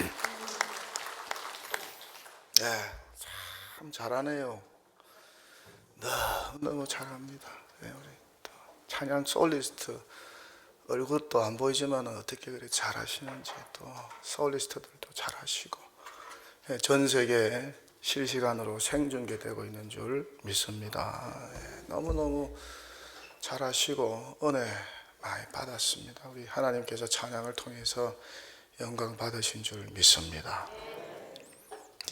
네, 참 잘하네요. 너무 잘합니다. 네, 우리 또 찬양 솔리스트 얼굴도 안 보이지만 어떻게 그렇게 잘하시는지, 또 솔리스트들도 잘하시고, 네, 전 세계에 실시간으로 생중계되고 있는 줄 믿습니다. 네, 너무너무 잘하시고 은혜 많이 받았습니다. 우리 하나님께서 찬양을 통해서 영광 받으신 줄 믿습니다.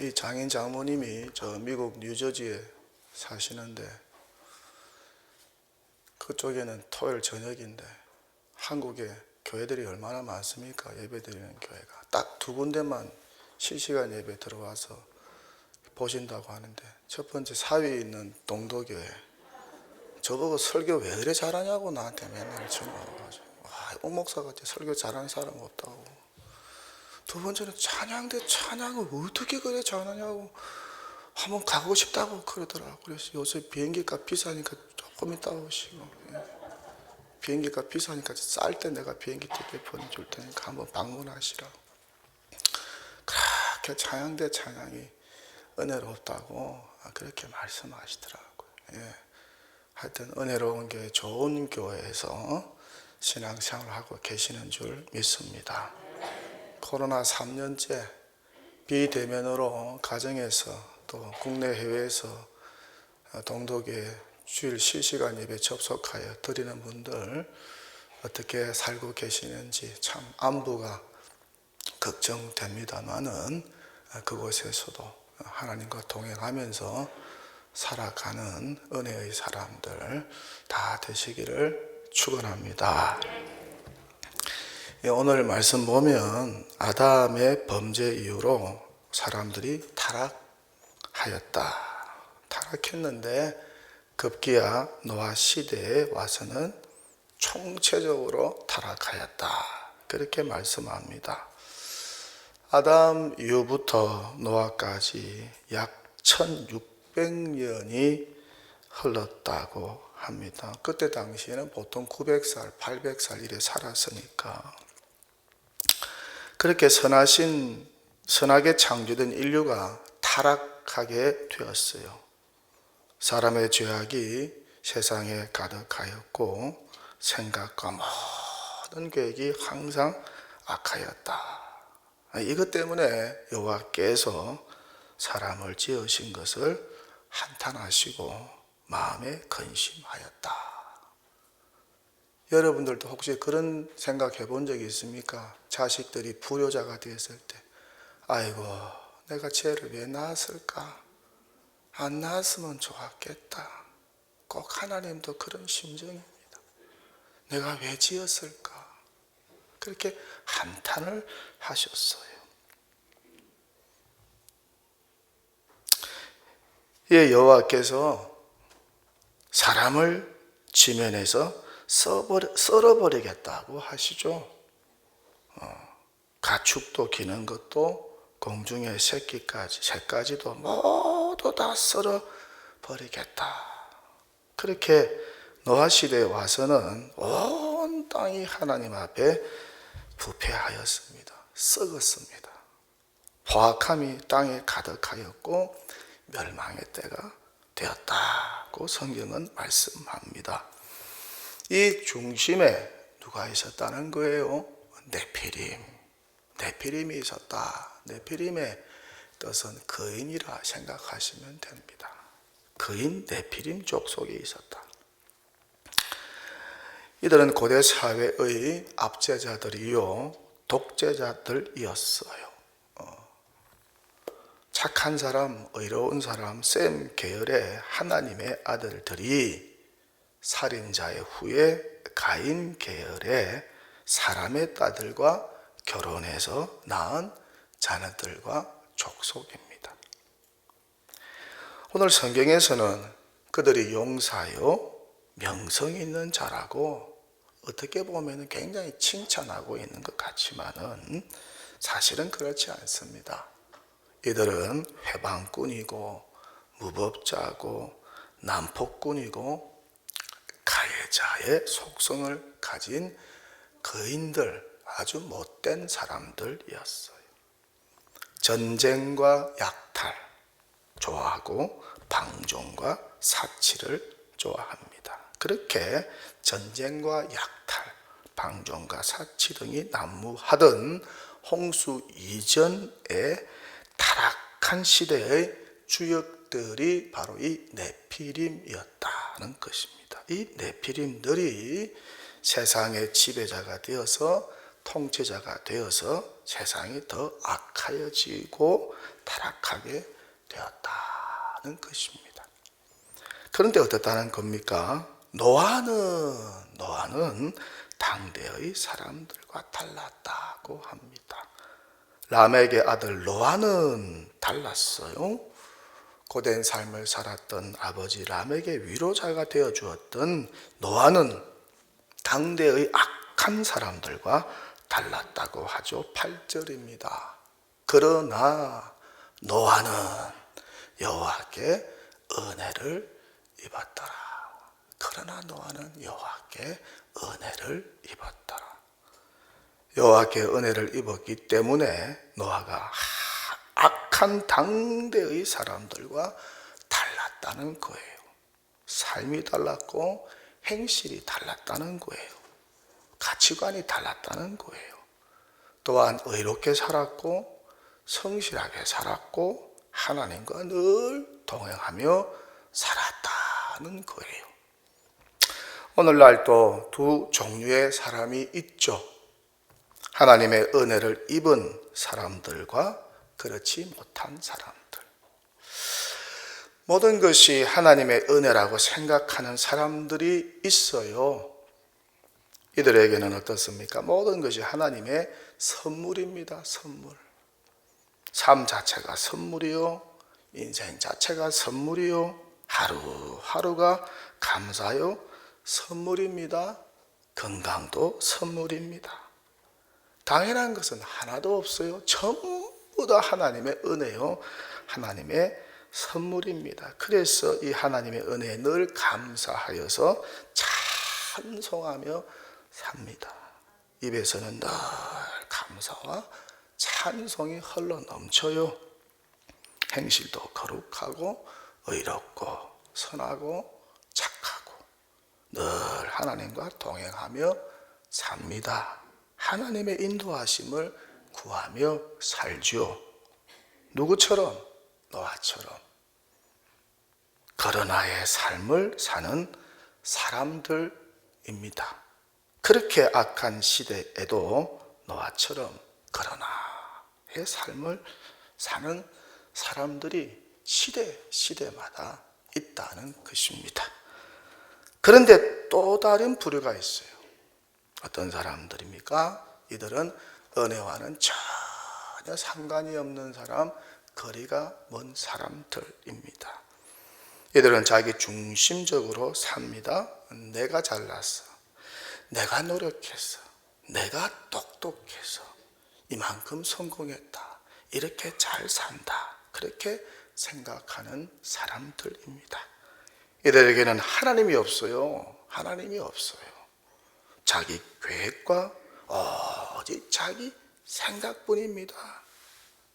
이 장인 장모님이 저 미국 뉴저지에 사시는데, 그쪽에는 토요일 저녁인데 한국에 교회들이 얼마나 많습니까? 예배드리는 교회가 딱 두 군데만 실시간 예배 들어와서 보신다고 하는데, 첫 번째 사위에 있는 동도교회, 저보고 설교 왜 그래 잘하냐고 나한테 맨날 전화와가지고, 옥 목사가 설교 잘하는 사람 없다고. 두 번째는 찬양대 찬양을 어떻게 그래 잘하냐고, 한번 가고 싶다고 그러더라고. 그래서 요새 비행기값 비싸니까 조금 이따 오시고, 비행기값 비싸니까 쌀 때 내가 비행기 티켓 보내줄 테니까 한번 방문하시라고. 그렇게 찬양대 찬양이 은혜롭다고 그렇게 말씀하시더라고요. 하여튼 은혜로운 교회, 좋은 교회에서 신앙생활을 하고 계시는 줄 믿습니다. 코로나 3년째 비대면으로 가정에서 또 국내 해외에서 동독에 주일 실시간 예배 접속하여 드리는 분들 어떻게 살고 계시는지 참 안부가 걱정됩니다만은, 그곳에서도 하나님과 동행하면서 살아가는 은혜의 사람들 다 되시기를 축원합니다. 오늘 말씀 보면 아담의 범죄 이후로 사람들이 타락했는데 급기야 노아 시대에 와서는 총체적으로 타락하였다, 그렇게 말씀합니다. 아담 이후부터 노아까지 약 1600년이 흘렀다고 합니다. 그때 당시에는 보통 900살, 800살 이래 살았으니까, 그렇게 선하게 창조된 인류가 타락하게 되었어요. 사람의 죄악이 세상에 가득하였고 생각과 모든 계획이 항상 악하였다. 이것 때문에 여호와께서 사람을 지으신 것을 한탄하시고 마음에 근심하였다. 여러분들도 혹시 그런 생각해 본 적이 있습니까? 자식들이 불효자가 되었을 때, 아이고 내가 쟤를 왜 낳았을까? 안 낳았으면 좋았겠다. 꼭 하나님도 그런 심정입니다. 내가 왜 지었을까? 그렇게 한탄을 하셨어요. 여호와께서 사람을 지면에서 썰어버리겠다고 하시죠. 가축도 기는 것도 공중의 새까지도 모두 다 썰어버리겠다. 그렇게 노아 시대에 와서는 온 땅이 하나님 앞에 부패하였습니다. 썩었습니다. 포악함이 땅에 가득하였고 멸망의 때가 되었다고 성경은 말씀합니다. 이 중심에 누가 있었다는 거예요? 네피림이 있었다. 네피림의 뜻은 거인이라 생각하시면 됩니다. 거인 네피림 족속에 있었다. 이들은 고대 사회의 압제자들이요, 독재자들이었어요. 착한 사람, 의로운 사람, 셈 계열의 하나님의 아들들이 살인자의 후에 가인 계열의 사람의 딸들과 결혼해서 낳은 자녀들과 족속입니다. 오늘 성경에서는 그들이 용사요, 명성 있는 자라고 어떻게 보면 굉장히 칭찬하고 있는 것 같지만은 사실은 그렇지 않습니다. 이들은 회방꾼이고 무법자고 난폭꾼이고 가해자의 속성을 가진 거인들, 아주 못된 사람들이었어요. 전쟁과 약탈 좋아하고 방종과 사치를 좋아합니다. 그렇게 전쟁과 약탈, 방종과 사치 등이 난무하던 홍수 이전의 타락한 시대의 주역들이 바로 이 네피림이었다는 것입니다. 이 네피림들이 세상의 지배자가 되어서 통치자가 되어서 세상이 더 악하여지고 타락하게 되었다는 것입니다. 그런데 어떻다는 겁니까? 노아는 당대의 사람들과 달랐다고 합니다. 람에게 아들 노아는 달랐어요. 고된 삶을 살았던 아버지 람에게 위로자가 되어 주었던 노아는 당대의 악한 사람들과 달랐다고 하죠. 8절입니다. 그러나 노아는 여호와께 은혜를 입었더라. 그러나 노아는 여호와께 은혜를 입었더라. 여호와께 은혜를 입었기 때문에 노아가 악한 당대의 사람들과 달랐다는 거예요. 삶이 달랐고 행실이 달랐다는 거예요. 가치관이 달랐다는 거예요. 또한 의롭게 살았고 성실하게 살았고 하나님과 늘 동행하며 살았다는 거예요. 오늘날 또 두 종류의 사람이 있죠. 하나님의 은혜를 입은 사람들과 그렇지 못한 사람들. 모든 것이 하나님의 은혜라고 생각하는 사람들이 있어요. 이들에게는 어떻습니까? 모든 것이 하나님의 선물입니다. 선물. 삶 자체가 선물이요. 인생 자체가 선물이요. 하루하루가 감사요. 선물입니다. 건강도 선물입니다. 당연한 것은 하나도 없어요. 전부 다 하나님의 은혜요. 하나님의 선물입니다. 그래서 이 하나님의 은혜에 늘 감사하여서 찬송하며 삽니다. 입에서는 늘 감사와 찬송이 흘러 넘쳐요. 행실도 거룩하고 의롭고 선하고 착하고 늘 하나님과 동행하며 삽니다. 하나님의 인도하심을 구하며 살죠. 누구처럼? 노아처럼. 그러나의 삶을 사는 사람들입니다. 그렇게 악한 시대에도 노아처럼 그러나의 삶을 사는 사람들이 시대마다 있다는 것입니다. 그런데 또 다른 부류가 있어요. 어떤 사람들입니까? 이들은 은혜와는 전혀 상관이 없는 사람, 거리가 먼 사람들입니다. 이들은 자기 중심적으로 삽니다. 내가 잘났어. 내가 노력했어. 내가 똑똑해서 이만큼 성공했다. 이렇게 잘 산다. 그렇게 생각하는 사람들입니다. 이들에게는 하나님이 없어요. 하나님이 없어요. 자기 계획과 오직 자기 생각뿐입니다.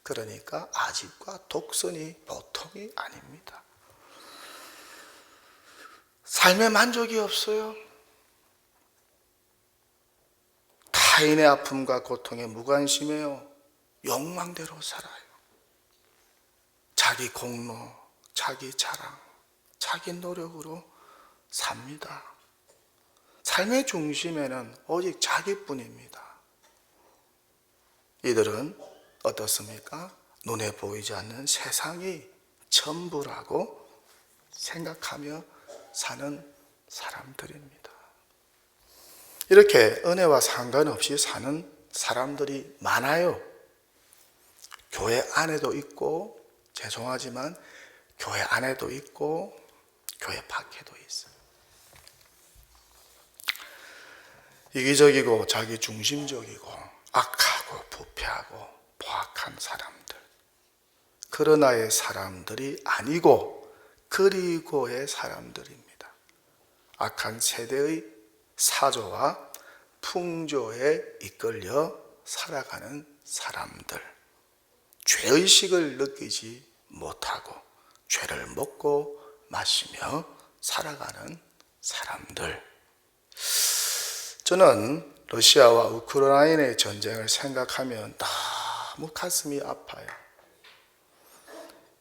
그러니까 아집과 독선이 보통이 아닙니다. 삶에 만족이 없어요. 타인의 아픔과 고통에 무관심해요. 욕망대로 살아요. 자기 공로, 자기 자랑, 자기 노력으로 삽니다. 삶의 중심에는 오직 자기뿐입니다. 이들은 어떻습니까? 눈에 보이지 않는 세상이 전부라고 생각하며 사는 사람들입니다. 이렇게 은혜와 상관없이 사는 사람들이 많아요. 교회 안에도 있고, 죄송하지만 교회 안에도 있고 교회 밖에도 있어요. 이기적이고 자기중심적이고 악하고 부패하고 포악한 사람들. 그러나의 사람들이 아니고 그리고의 사람들입니다. 악한 세대의 사조와 풍조에 이끌려 살아가는 사람들. 죄의식을 느끼지 못하고 죄를 먹고 마시며 살아가는 사람들. 저는 러시아와 우크라이나의 전쟁을 생각하면 너무 가슴이 아파요.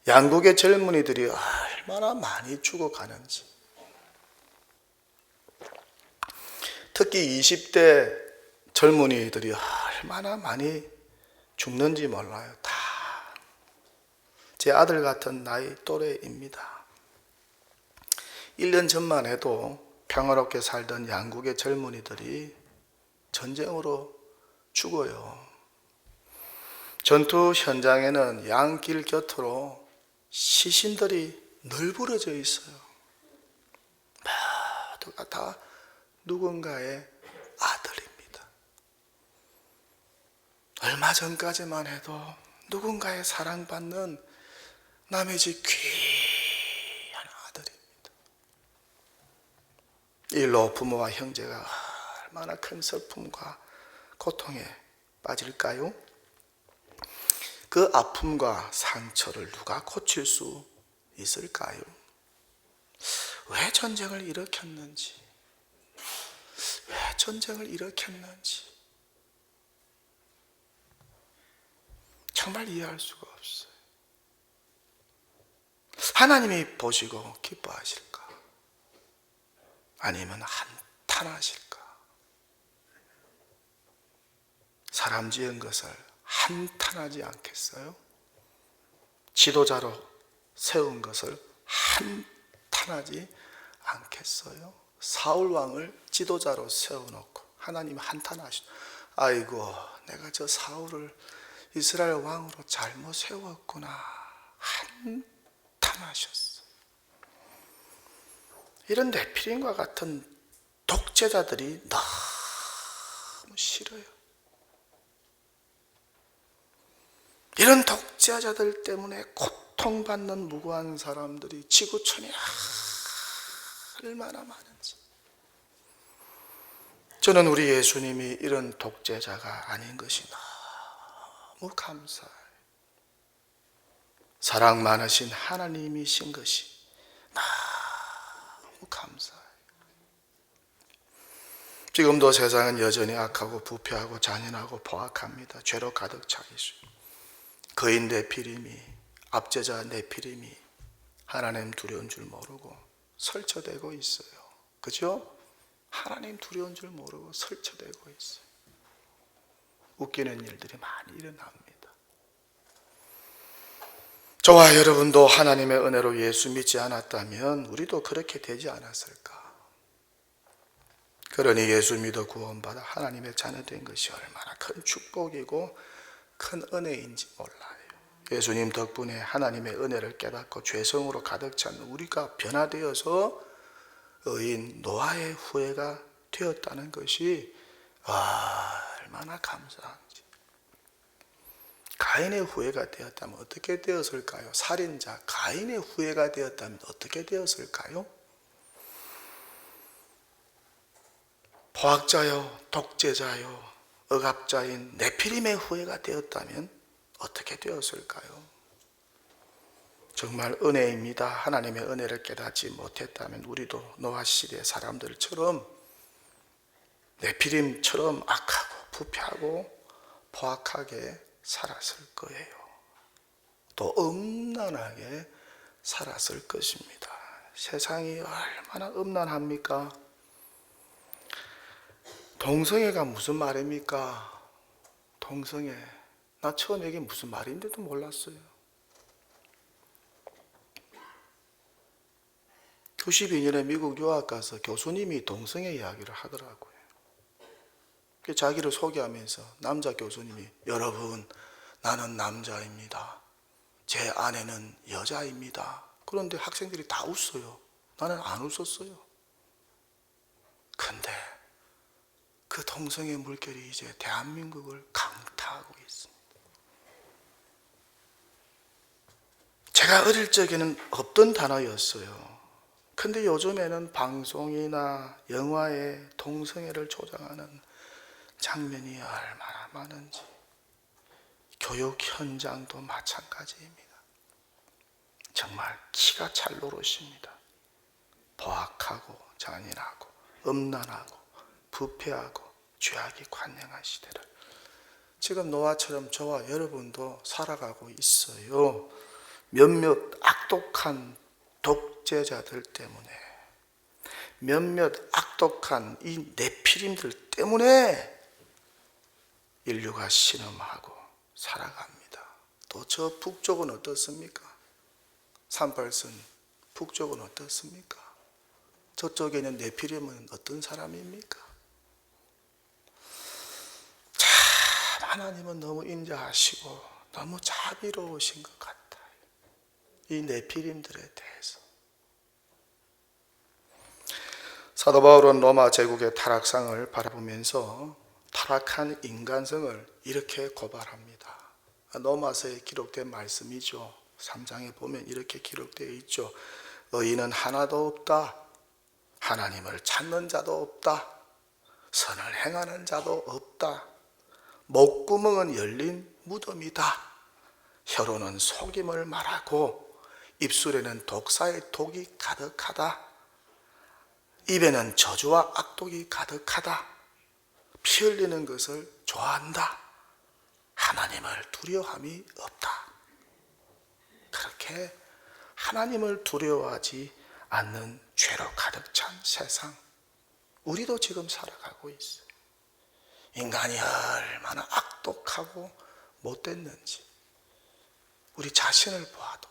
양국의 젊은이들이 얼마나 많이 죽어가는지. 특히 20대 젊은이들이 얼마나 많이 죽는지 몰라요. 다 제 아들 같은 나이 또래입니다. 1년 전만 해도 평화롭게 살던 양국의 젊은이들이 전쟁으로 죽어요. 전투 현장에는 양길 곁으로 시신들이 널브러져 있어요. 모두가 다 누군가의 아들입니다. 얼마 전까지만 해도 누군가의 사랑받는 남의 집 귀한 아들입니다. 일로 부모와 형제가 얼마나 큰 슬픔과 고통에 빠질까요? 그 아픔과 상처를 누가 고칠 수 있을까요? 왜 전쟁을 일으켰는지, 왜 전쟁을 일으켰는지 정말 이해할 수가 없어요. 하나님이 보시고 기뻐하실까? 아니면 한탄하실까? 사람 지은 것을 한탄하지 않겠어요? 지도자로 세운 것을 한탄하지 않겠어요? 사울 왕을 지도자로 세워놓고 하나님 한탄하시죠. 아이고, 내가 저 사울을 이스라엘 왕으로 잘못 세웠구나. 한탄하셨어. 이런 네피림과 같은 독재자들이 너무 싫어요. 이런 독재자들 때문에 고통받는 무고한 사람들이 지구촌에 얼마나 많은지. 저는 우리 예수님이 이런 독재자가 아닌 것이 너무 감사해요. 사랑 많으신 하나님이신 것이 너무 감사해요. 지금도 세상은 여전히 악하고 부패하고 잔인하고 포악합니다. 죄로 가득 차 있어요. 거인 네피림이, 압제자 네피림이 하나님 두려운 줄 모르고 설쳐대고 있어요. 그죠? 하나님 두려운 줄 모르고 설쳐대고 있어요. 웃기는 일들이 많이 일어납니다. 저와 여러분도 하나님의 은혜로 예수 믿지 않았다면 우리도 그렇게 되지 않았을까? 그러니 예수 믿어 구원받아 하나님의 자녀 된 것이 얼마나 큰 축복이고 큰 은혜인지 몰라요. 예수님 덕분에 하나님의 은혜를 깨닫고 죄성으로 가득 찬 우리가 변화되어서 의인 노아의 후예가 되었다는 것이 얼마나 감사한지. 가인의 후예가 되었다면 어떻게 되었을까요? 살인자 가인의 후예가 되었다면 어떻게 되었을까요? 포악자요, 독재자요, 억압자인 네피림의 후예가 되었다면 어떻게 되었을까요? 정말 은혜입니다. 하나님의 은혜를 깨닫지 못했다면 우리도 노아 시대 사람들처럼 네피림처럼 악하고 부패하고 포악하게 살았을 거예요. 또 음란하게 살았을 것입니다. 세상이 얼마나 음란합니까? 동성애가 무슨 말입니까? 동성애. 나 처음에 이게 무슨 말인지도 몰랐어요. 92년에 미국 유학 가서 교수님이 동성애 이야기를 하더라고요. 자기를 소개하면서 남자 교수님이 여러분 나는 남자입니다. 제 아내는 여자입니다. 그런데 학생들이 다 웃어요. 나는 안 웃었어요. 근데 그 동성애 물결이 이제 대한민국을 강타하고 있습니다. 제가 어릴 적에는 없던 단어였어요. 근데 요즘에는 방송이나 영화에 동성애를 조장하는 장면이 얼마나 많은지. 교육 현장도 마찬가지입니다. 정말 기가 찰 노릇입니다. 포악하고 잔인하고 음란하고 부패하고 죄악이 관영한 시대를 지금 노아처럼 저와 여러분도 살아가고 있어요. 몇몇 악독한 독재자들 때문에, 몇몇 악독한 이 네피림들 때문에 인류가 신음하고 살아갑니다. 또 저 북쪽은 어떻습니까? 38선 북쪽은 어떻습니까? 저쪽에 있는 네피림은 어떤 사람입니까? 참 하나님은 너무 인자하시고 너무 자비로우신 것 같아요. 이 네피림들에 대해서. 사도 바울은 로마 제국의 타락상을 바라보면서 타락한 인간성을 이렇게 고발합니다. 로마서에 기록된 말씀이죠. 3장에 보면 이렇게 기록되어 있죠. 의인은 하나도 없다. 하나님을 찾는 자도 없다. 선을 행하는 자도 없다. 목구멍은 열린 무덤이다. 혀로는 속임을 말하고 입술에는 독사의 독이 가득하다. 입에는 저주와 악독이 가득하다. 피 흘리는 것을 좋아한다. 하나님을 두려워함이 없다. 그렇게 하나님을 두려워하지 않는 죄로 가득 찬 세상, 우리도 지금 살아가고 있어요. 인간이 얼마나 악독하고 못됐는지 우리 자신을 보아도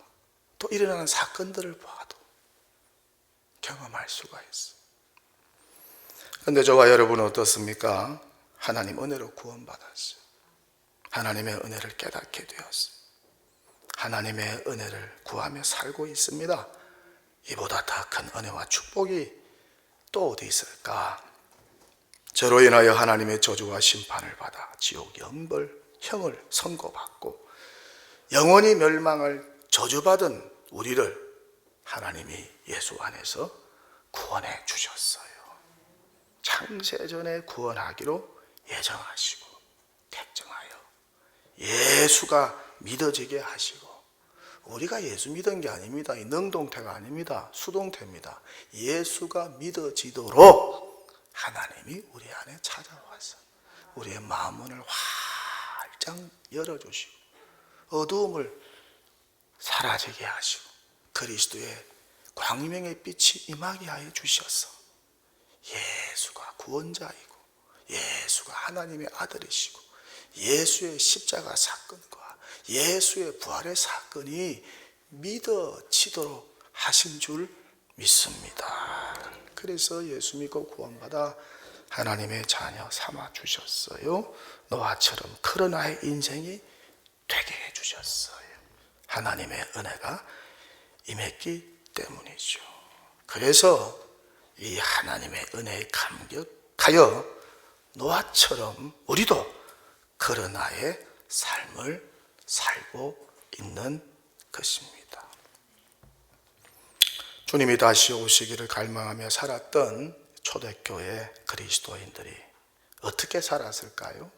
또 일어나는 사건들을 보아도 경험할 수가 있어요. 그런데 저와 여러분은 어떻습니까? 하나님 은혜로 구원받았어요. 하나님의 은혜를 깨닫게 되었어요. 하나님의 은혜를 구하며 살고 있습니다. 이보다 더 큰 은혜와 축복이 또 어디 있을까? 저로 인하여 하나님의 저주와 심판을 받아 지옥 영벌형을 선고받고 영원히 멸망을 저주받은 우리를 하나님이 예수 안에서 구원해 주셨어요. 창세전에 구원하기로 예정하시고 택정하여 예수가 믿어지게 하시고, 우리가 예수 믿은 게 아닙니다. 이 능동태가 아닙니다. 수동태입니다. 예수가 믿어지도록 하나님이 우리 안에 찾아와서 우리의 마음문을 활짝 열어주시고 어두움을 사라지게 하시고 그리스도의 광명의 빛이 임하게 하여 주셔서 예수가 구원자이고 예수가 하나님의 아들이시고 예수의 십자가 사건과 예수의 부활의 사건이 믿어지도록 하신 줄 믿습니다. 그래서 예수 믿고 구원받아 하나님의 자녀 삼아 주셨어요. 노아처럼 그러나의 인생이 되게 해 주셨어요. 하나님의 은혜가 임했기 때문이죠. 그래서 이 하나님의 은혜에 감격하여 노아처럼 우리도 그러나의 삶을 살고 있는 것입니다. 주님이 다시 오시기를 갈망하며 살았던 초대교회 그리스도인들이 어떻게 살았을까요?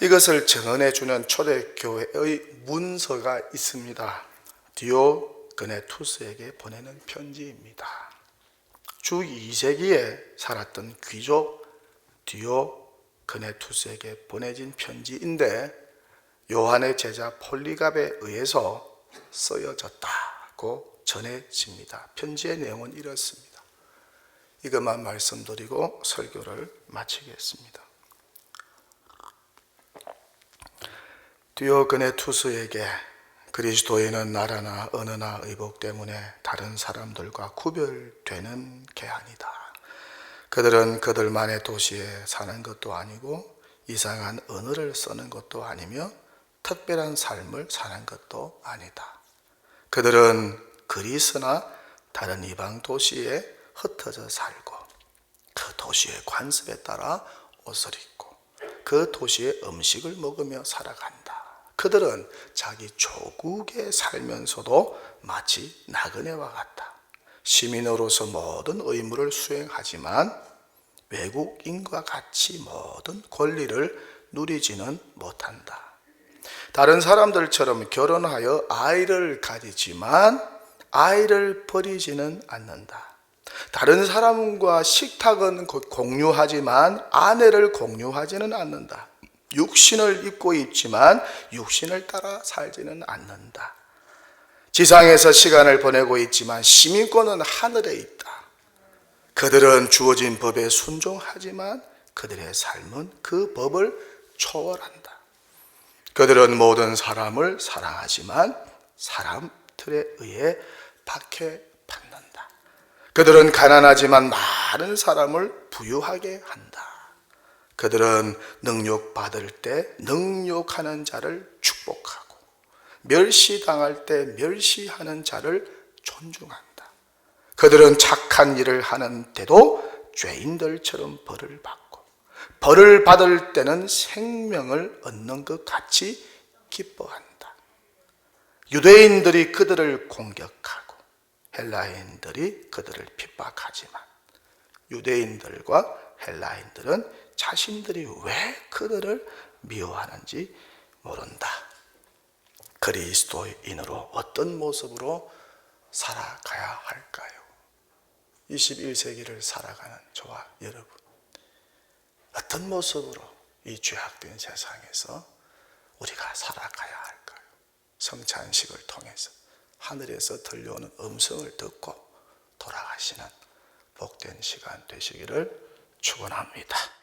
이것을 증언해 주는 초대교회의 문서가 있습니다. 디오그네투스에게 보내는 편지입니다. 주 2세기에 살았던 귀족 디오그네투스에게 보내진 편지인데 요한의 제자 폴리갑에 의해서 쓰여졌다고 전해집니다. 편지의 내용은 이렇습니다. 이것만 말씀드리고 설교를 마치겠습니다. 디오그네투스에게 그리스도인은 나라나 언어나 의복 때문에 다른 사람들과 구별되는 게 아니다. 그들은 그들만의 도시에 사는 것도 아니고 이상한 언어를 쓰는 것도 아니며 특별한 삶을 사는 것도 아니다. 그들은 그리스나 다른 이방 도시에 흩어져 살고 그 도시의 관습에 따라 옷을 입고 그 모시의 음식을 먹으며 살아간다. 그들은 자기 조국에 살면서도 마치 나그네와 같다. 시민으로서 모든 의무를 수행하지만 외국인과 같이 모든 권리를 누리지는 못한다. 다른 사람들처럼 결혼하여 아이를 가지지만 아이를 버리지는 않는다. 다른 사람과 식탁은 공유하지만 아내를 공유하지는 않는다. 육신을 입고 있지만 육신을 따라 살지는 않는다. 지상에서 시간을 보내고 있지만 시민권은 하늘에 있다. 그들은 주어진 법에 순종하지만 그들의 삶은 그 법을 초월한다. 그들은 모든 사람을 사랑하지만 사람 틀에 의해 박해받는다. 그들은 가난하지만 많은 사람을 부유하게 한다. 그들은 능욕받을 때 능욕하는 자를 축복하고 멸시당할 때 멸시하는 자를 존중한다. 그들은 착한 일을 하는데도 죄인들처럼 벌을 받고 벌을 받을 때는 생명을 얻는 것 같이 기뻐한다. 유대인들이 그들을 공격하고 헬라인들이 그들을 핍박하지만 유대인들과 헬라인들은 자신들이 왜 그들을 미워하는지 모른다. 그리스도인으로 어떤 모습으로 살아가야 할까요? 21세기를 살아가는 저와 여러분, 어떤 모습으로 이 죄악된 세상에서 우리가 살아가야 할까요? 성찬식을 통해서 하늘에서 들려오는 음성을 듣고 돌아가시는 복된 시간 되시기를 축원합니다.